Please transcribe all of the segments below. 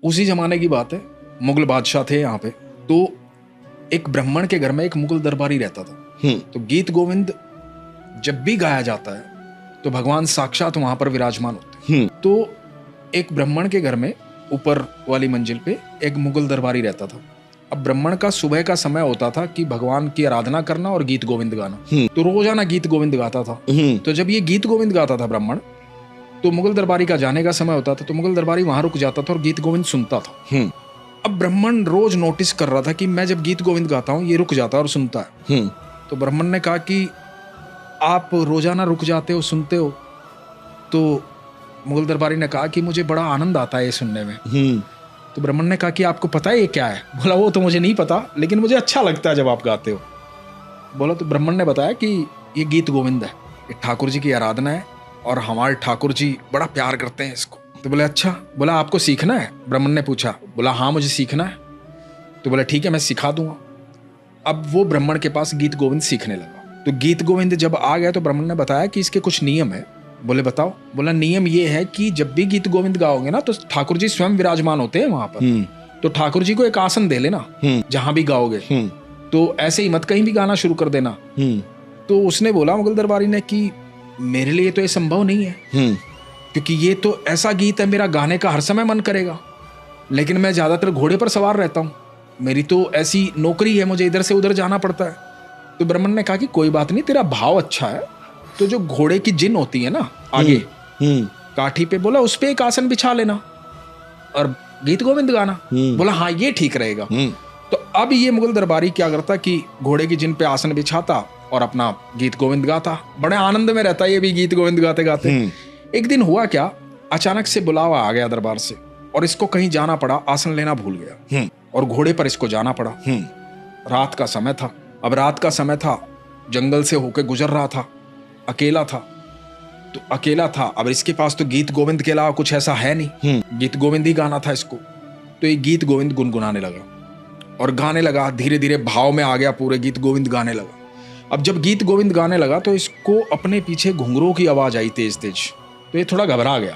उसी जमाने की बात है, मुगल बादशाह थे यहाँ पे, तो एक ब्राह्मण के घर में एक मुगल दरबारी रहता था। तो गीत गोविंद जब भी गाया जाता है तो भगवान साक्षात वहां पर विराजमान होते हैं। तो एक ब्राह्मण के घर में ऊपर वाली मंजिल पे एक मुगल दरबारी रहता था। अब ब्राह्मण का सुबह का समय होता था कि भगवान की आराधना करना और गीत गोविंद गाना, तो रोजाना गीत गोविंद गाता था। तो जब ये गीत गोविंद गाता था ब्राह्मण, तो मुगल दरबारी का जाने का समय होता था, तो मुगल दरबारी वहां रुक जाता था और गीत गोविंद सुनता था। अब ब्राह्मण रोज नोटिस कर रहा था कि मैं जब गीत गोविंद गाता हूँ ये रुक जाता है और सुनता है। तो ब्राह्मण ने कहा कि आप रोजाना रुक जाते हो, सुनते हो। तो मुगल दरबारी ने कहा कि मुझे बड़ा आनंद आता है ये सुनने में। तो ब्राह्मण ने कहा कि आपको पता है ये क्या है? बोला वो तो मुझे नहीं पता, लेकिन मुझे अच्छा लगता है जब आप गाते हो। बोला तो ब्राह्मण ने बताया कि ये गीत गोविंद है, ये ठाकुर जी की आराधना है और हमारे ठाकुर जी बड़ा प्यार करते हैं इसको। तो बोले अच्छा। बोला आपको सीखना है? ब्राह्मण ने पूछा। बोला हाँ मुझे सीखना है। तो बोला ठीक है मैं सिखा दूंगा। अब वो ब्राह्मण के पास गीत गोविंद सीखने लगा। तो गीत गोविंद जब आ गया तो ब्राह्मण ने बताया कि इसके कुछ नियम है। बोले बताओ। बोला नियम ये है कि जब भी गीत गोविंद गाओगे ना तो ठाकुर जी स्वयं विराजमान होते हैं वहां पर। तो ठाकुर जी को एक आसन दे लेना जहां भी गाओगे, तो ऐसे ही मत कहीं भी गाना शुरू कर देना। तो उसने बोला मुगल दरबारी ने कि मेरे लिए तो ये संभव नहीं है, क्योंकि ये तो ऐसा गीत है मेरा गाने का हर समय मन करेगा, लेकिन मैं ज्यादातर घोड़े पर सवार रहता हूँ, मेरी तो ऐसी नौकरी है, मुझे इधर से उधर जाना पड़ता है। तो ब्राह्मण ने कहा कि कोई बात नहीं, तेरा भाव अच्छा है, तो जो घोड़े की जिन होती है ना आगे काठी पे, बोला उस पे एक आसन बिछा लेना और गीत गोविंद गाना। बोला हाँ ये ठीक रहेगा। तो अब ये मुगल दरबारी क्या करता कि घोड़े की जिन पे आसन बिछाता और अपना गीत गोविंद गाता, बड़े आनंद में रहता ये भी गीत गोविंद गाते गाते। एक दिन हुआ क्या, अचानक से बुलावा आ गया दरबार से और इसको कहीं जाना पड़ा, आसन लेना भूल गया और घोड़े पर इसको जाना पड़ा। रात का समय था। अब रात का समय था, जंगल से होकर गुजर रहा था, अकेला था। तो अकेला था, अब इसके पास तो गीत गोविंद के अलावा कुछ ऐसा है नहीं, गीत गोविंद ही गाना था इसको। तो ये गीत गोविंद गुनगुनाने लगा और गाने लगा, धीरे धीरे भाव में आ गया, पूरे गीत गोविंद गाने लगा। अब जब गीत गोविंद गाने लगा तो इसको अपने पीछे घुंघरूओं की आवाज आई तेज तेज। तो ये थोड़ा घबरा गया,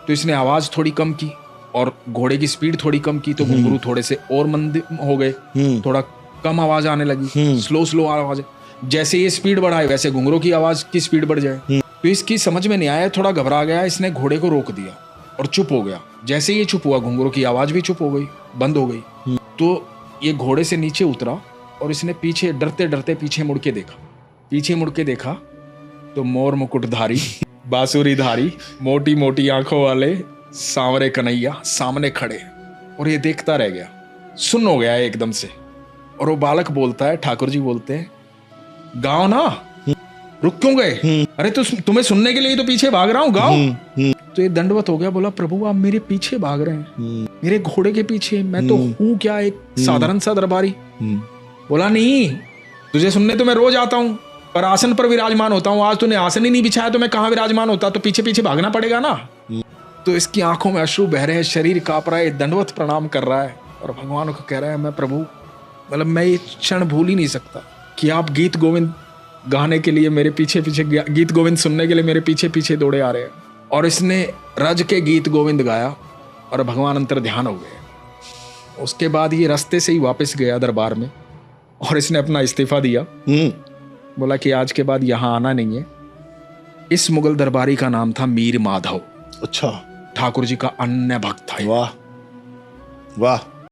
तो इसने आवाज थोड़ी कम की और घोड़े की स्पीड थोड़ी कम की, तो घुंघरू थोड़े से और मंद हो गए, थोड़ा कम आवाज आने लगी, स्लो स्लो आवाज। जैसे ये स्पीड बढ़ाए वैसे घुंघरू की आवाज की स्पीड बढ़ जाए। तो इसकी समझ में नहीं आया, थोड़ा घबरा गया, इसने घोड़े को रोक दिया और चुप हो गया। जैसे ये चुप हुआ घुंघरू की आवाज भी चुप हो गई, बंद हो गई। तो ये घोड़े से नीचे उतरा और इसने पीछे डरते डरते पीछे मुड़ के देखा। पीछे मुड़ के देखा तो मोर मुकुटधारी, बांसुरीधारी, मोटी मोटी आंखों वाले सांवरे कन्हैया सामने खड़े, और ये देखता रह गया, सुन्न हो गया एकदम से। और वो बालक बोलता है, ठाकुर जी बोलते हैं, गाओ ना, रुक क्यों गए? अरे तो तुम्हें सुनने के लिए तो पीछे भाग रहा हूँ, गाओ। तो ये दंडवत हो गया, बोला प्रभु आप मेरे पीछे भाग रहे हैं, मेरे घोड़े के पीछे, मैं तो हूँ क्या, एक साधारण सा दरबारी। बोला नहीं, तुझे सुनने तो मैं रोज आता हूँ, पर आसन पर विराजमान होता हूँ, आज तूने आसन ही नहीं बिछाया तो मैं कहाँ विराजमान होता, तो पीछे पीछे भागना पड़ेगा ना। तो इसकी आंखों में अश्रु बह रहे हैं, शरीर कांप रहा है, दंडवत प्रणाम कर रहा है और भगवान को कह रहा है, मैं प्रभु, मतलब मैं ये क्षण भूल ही नहीं सकता कि आप गीत गोविंद गाने के लिए मेरे पीछे पीछे, गीत गोविंद सुनने के लिए मेरे पीछे पीछे दौड़े आ रहे हैं। और इसने रज के गीत गोविंद गाया और भगवान अंतर ध्यान हो गए। उसके बाद ये रास्ते से ही वापस गया दरबार में और इसने अपना इस्तीफा दिया। बोला कि आज के बाद यहाँ आना नहीं है। इस मुगल दरबारी का नाम था मीर माधव। अच्छा। ठाकुर जी का अन्य भक्त था। वाह वाह।